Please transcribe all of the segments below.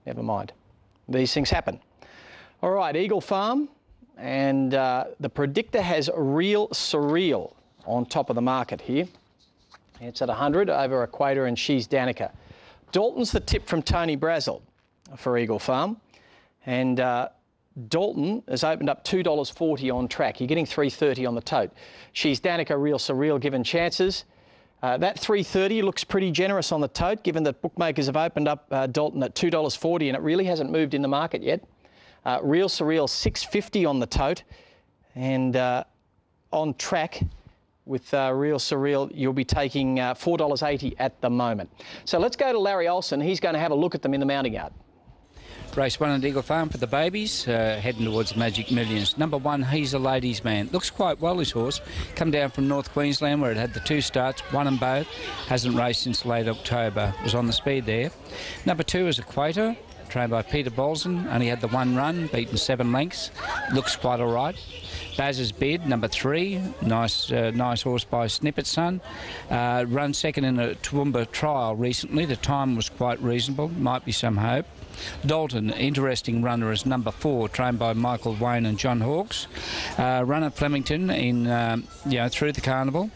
never mind. These things happen. All right, Eagle Farm, and the predictor has Real Surreal on top of the market here. It's at 100 over Equator, and She's Danica. Dalton's the tip from Tony Brazel for Eagle Farm, and Dalton has opened up $2.40 on track. You're getting $3.30 on the tote. She's Danica, Real Surreal, given chances. That $3.30 looks pretty generous on the tote, given that bookmakers have opened up Dalton at $2.40, and it really hasn't moved in the market yet. Real Surreal, $6.50 on the tote, and on track with Real Surreal, you'll be taking $4.80 at the moment. So let's go to Larry Olsen. He's going to have a look at them in the mounting yard. Race 1 at Eagle Farm for the babies, heading towards Magic Millions. Number 1, He's a Ladies' Man. Looks quite well, this horse. Come down from North Queensland, where it had the 2 starts, won them both. Hasn't raced since late October. Was on the speed there. Number 2 is Equator, trained by Peter Bolson. Only had the 1 run, beaten 7 lengths. Looks quite all right. Baz's Bid, number 3, nice horse by Snippet Son. Run second in a Toowoomba trial recently. The time was quite reasonable. Might be some hope. Dalton, interesting runner, is number 4, trained by Michael Wayne and John Hawkes. Run at Flemington in through the carnival.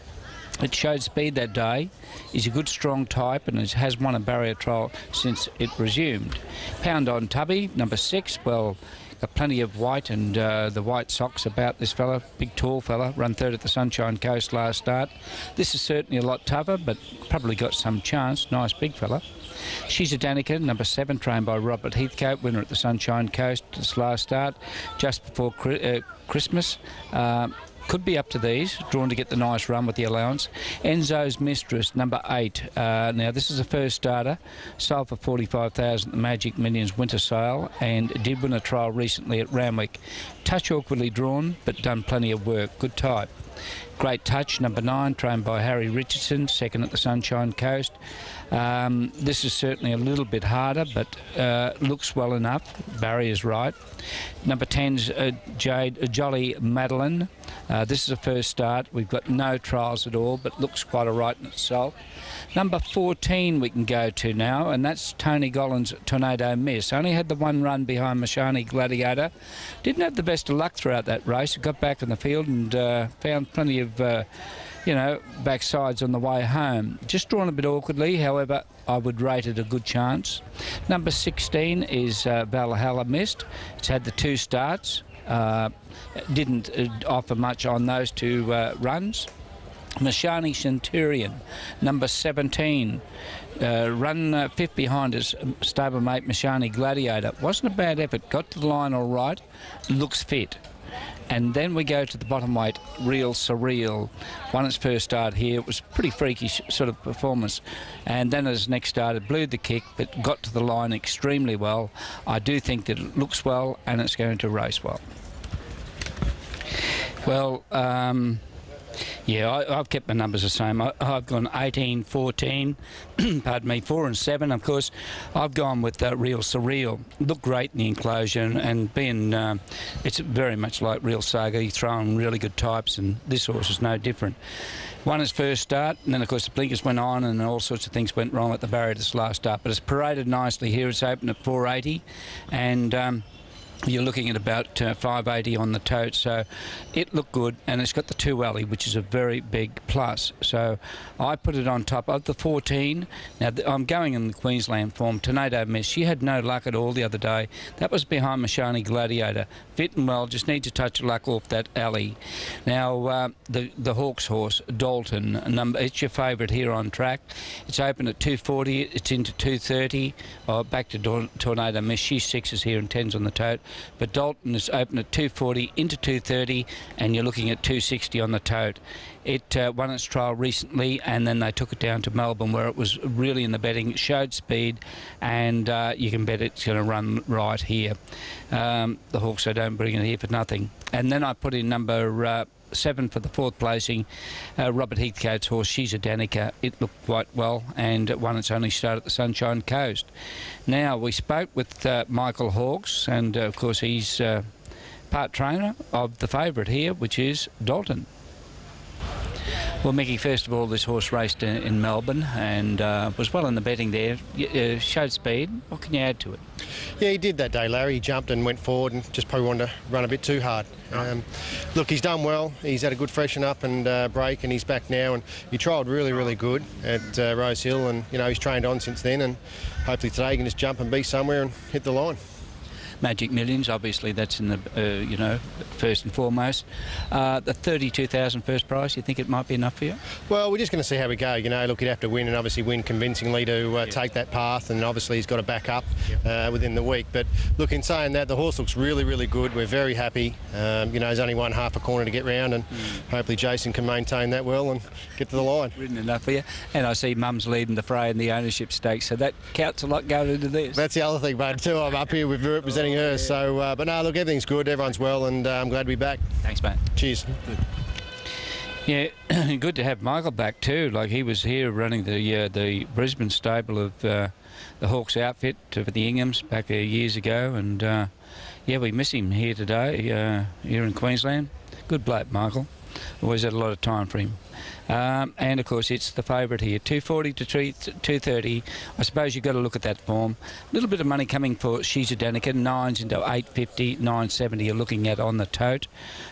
It showed speed that day. He's a good strong type and has won a barrier trial since it resumed. Pound on Tubby, number 6. Well, got plenty of white and the white socks about this fella. Big tall fella, run 3rd at the Sunshine Coast last start. This is certainly a lot tougher, but probably got some chance. Nice big fella. She's a Danica, number 7, trained by Robert Heathcote, winner at the Sunshine Coast this last start, just before Christmas. Could be up to these, drawn to get the nice run with the allowance. Enzo's Mistress, number 8. Now, this is a first starter, sold for $45,000 at the Magic Millions winter sale, and did win a trial recently at Randwick. Touch awkwardly drawn, but done plenty of work. Good type. Great Touch, number 9, trained by Harry Richardson, 2nd at the Sunshine Coast. This is certainly a little bit harder, but looks well enough. Barrier's right. Number 10's Jolie Madeleine. This is a first start. We've got no trials at all, but looks quite all right in itself. Number 14 we can go to now, and that's Tony Gollan's Tornado Miss. Only had the 1 run behind Mashani Gladiator. Didn't have the best of luck throughout that race. Got back in the field and found plenty of backsides on the way home. Just drawn a bit awkwardly, however, I would rate it a good chance. Number 16 is Valhalla Mist. It's had the 2 starts. Didn't offer much on those 2 runs. Mashani Centurion, number 17. Run 5th behind his stablemate Mashani Gladiator. Wasn't a bad effort. Got to the line all right. Looks fit. And then we go to the bottom weight, Real Surreal. Won its first start here. It was pretty freakish sort of performance. And then as next started, blew the kick, but got to the line extremely well. I do think that it looks well and it's going to race well. Well, yeah, I've kept my numbers the same. I've gone 18, 14, pardon me, 4 and 7. Of course, I've gone with Real Surreal. Looked great in the enclosure, and being, it's very much like Real Saga. You throw in really good types, and this horse is no different. Won its first start, and then, of course, the blinkers went on, and all sorts of things went wrong at the barrier this last start. But it's paraded nicely here. It's open at 480, and you're looking at about 580 on the tote, so it looked good, and it's got the 2 alley, which is a very big plus. So I put it on top of the 14. Now I'm going in the Queensland form. Tornado Miss, she had no luck at all the other day. That was behind Mashani Gladiator. Fit and well, just needs a touch of luck off that alley. Now the Hawks horse, Dalton, it's your favourite here on track. It's open at 240, it's into 230. Back to Tornado Miss, she's 6s here and 10s on the tote. But Dalton is open at 240 into 230, and you're looking at 260 on the tote. It won its trial recently, and then they took it down to Melbourne, where it was really in the betting. It showed speed, and you can bet it's going to run right here. The Hawks, I don't bring it here for nothing. And then I put in number 7 for the 4th placing, Robert Heathcote's horse, She's a Danica. It looked quite well and won its only start at the Sunshine Coast. Now, we spoke with Michael Hawkes, and of course he's part trainer of the favourite here, which is Dalton. Well, Mickey, first of all, this horse raced in Melbourne and was well in the betting there. Showed speed. What can you add to it? Yeah, he did that day, Larry. He jumped and went forward and just probably wanted to run a bit too hard. Look, he's done well. He's had a good freshen up and break, and he's back now. And he trialled really, really good at Rose Hill, and you know he's trained on since then. And hopefully today he can just jump and be somewhere and hit the line. Magic Millions, obviously that's in the, you know, first and foremost. The 32,000 first prize, you think it might be enough for you? Well, we're just going to see how we go. You know, look, he'd have to win and obviously win convincingly to take that path, and obviously he's got to back up within the week. But look, in saying that, the horse looks really, really good. We're very happy. You know, he's only won half a corner to get round, and hopefully Jason can maintain that well and get to the line. Ridden enough for you. And I see Mum's leading the fray in the ownership stakes, so that counts a lot going into this. That's the other thing, mate, too. I'm up here with representing her, so but no, look, everything's good, everyone's well, and I'm glad to be back. Thanks, mate. Cheers. Good. Yeah, good to have Michael back too. Like, he was here running the Brisbane stable of the Hawks outfit for the Inghams back years ago, and yeah, we miss him here today, here in Queensland. Good bloke, Michael. Always had a lot of time for him. And of course it's the favourite here, 240 to 230. I suppose you've got to look at that form. A little bit of money coming for She's a Danica, 9s into 850, 970 you're looking at on the tote.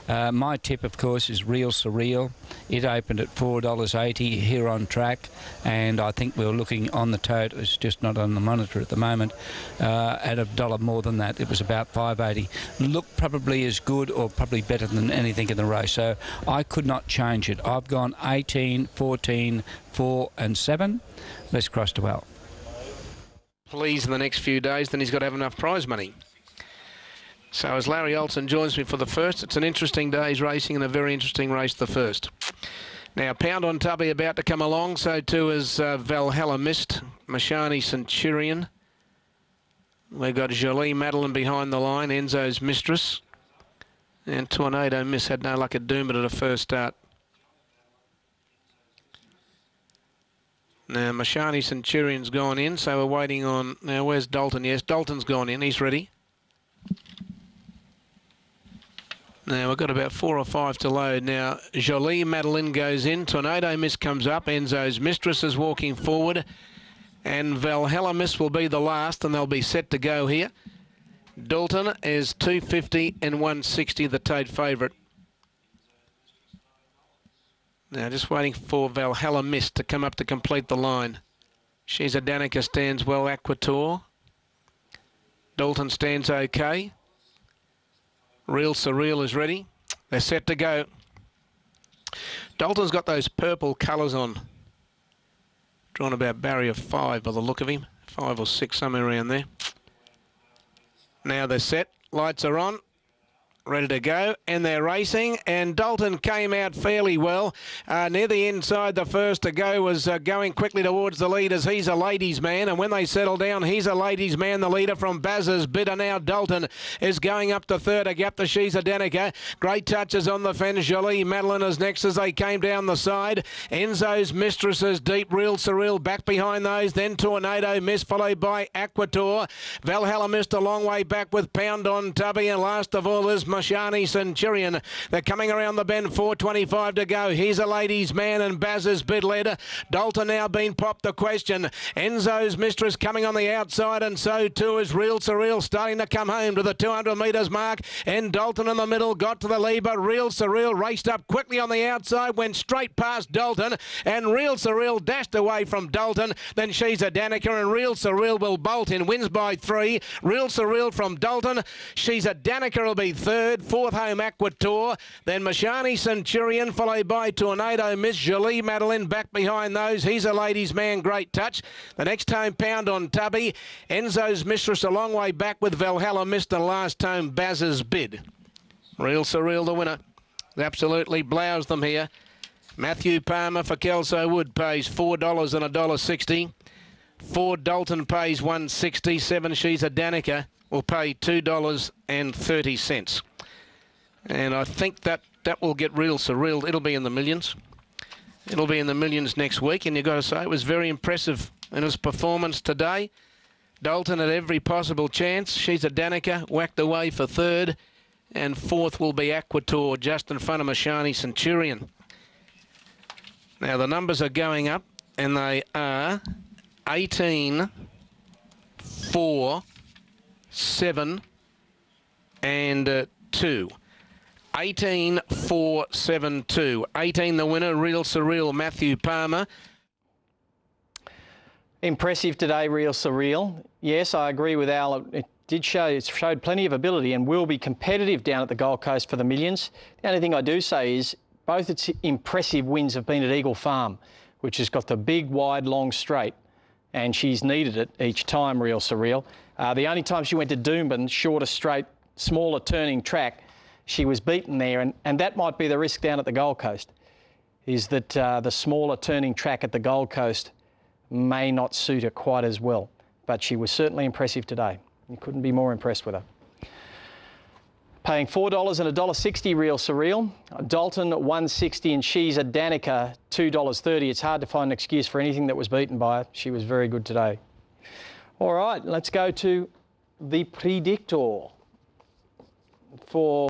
My tip, of course, is Real Surreal. It opened at $4.80 here on track, and I think we're looking on the tote, it's just not on the monitor at the moment, at $1 more than that. It was about $5.80. Look probably as good or probably better than anything in the race, so I could not change it. I've gone 18, 14, 4 and 7. Let's cross to Al. Please in the next few days, then he's got to have enough prize money. So as Larry Olsen joins me for the first, it's an interesting day's racing and a very interesting race, the first. Now, Pound on Tubby about to come along, so too is Valhalla Mist, Mashani Centurion. We've got Jolie Madeleine behind the line, Enzo's Mistress. And Tornado Miss had no luck at Doomben at a first start. Now, Mashani Centurion's gone in, so we're waiting on... Now, where's Dalton? Yes, Dalton's gone in. He's ready. Now, we've got about 4 or 5 to load. Now, Jolie Madeleine goes in. Tornado Miss comes up. Enzo's Mistress is walking forward. And Valhalla Miss will be the last, and they'll be set to go here. Dalton is 250 and 160, the tote favourite. Now, just waiting for Valhalla Miss to come up to complete the line. She's a Danica, stands well. Aquator. Dalton stands okay. Real Surreal is ready. They're set to go. Dalton's got those purple colours on. Drawn about barrier 5 by the look of him. 5 or 6, somewhere around there. Now they're set. Lights are on. Ready to go, and they're racing, and Dalton came out fairly well. Near the inside, the first to go was going quickly towards the leaders. He's a ladies' man, and when they settle down, he's a ladies' man, the leader from Baz's Bidder. Now Dalton is going up to third, a gap to She's a Danica. Great touches on the fence. Jolie Madeleine is next as they came down the side. Enzo's Mistress is deep. Real Surreal back behind those. Then Tornado Miss, followed by Aquator. Valhalla missed a long way back with Pound on Tubby, and last of all is Mashani Centurion. They're coming around the bend, 4.25 to go. He's a ladies' man, and Baz's bid led. Dalton now been popped the question. Enzo's Mistress coming on the outside, and so too is Real Surreal starting to come home to the 200 metres mark. And Dalton in the middle got to the lead, but Real Surreal raced up quickly on the outside, went straight past Dalton, and Real Surreal dashed away from Dalton. Then She's a Danica, and Real Surreal will bolt in, wins by 3. Real Surreal from Dalton. She's a Danica will be third. Fourth home Aquator, then Mashani Centurion, followed by Tornado Miss. Jolie Madeleine back behind those. He's a ladies' man, great touch. The next home Pound on Tubby. Enzo's Mistress a long way back with Valhalla Missed, and last home Baz's Bid. Real Surreal the winner. Absolutely blows them here. Matthew Palmer for Kelso Wood pays $4 and $1.60. 4 Dalton pays $1.60. 7 She's a Danica will pay $2.30. And I think that will get Real Surreal. It'll be in the millions. It'll be in the millions next week. And you've got to say it was very impressive in his performance today. Dalton had every possible chance. She's a Danica, whacked away for third. And fourth will be Aquator, just in front of Mashani Centurion. Now the numbers are going up, and they are 18, 4, 7, and 2. 18, 4, 7, 2. 18 the winner, Real Surreal, Matthew Palmer. Impressive today, Real Surreal. Yes, I agree with Al. It showed plenty of ability and will be competitive down at the Gold Coast for the millions. The only thing I do say is both its impressive wins have been at Eagle Farm, which has got the big, wide, long straight, and she's needed it each time, Real Surreal. The only time she went to Doomben, shorter straight, smaller turning track, she was beaten there, and that might be the risk down at the Gold Coast, is that the smaller turning track at the Gold Coast may not suit her quite as well. But she was certainly impressive today. You couldn't be more impressed with her. Paying $4 and $1.60, Real Surreal. Dalton, $1.60, and she's a Danica, $2.30. It's hard to find an excuse for anything that was beaten by her. She was very good today. All right, let's go to the predictor for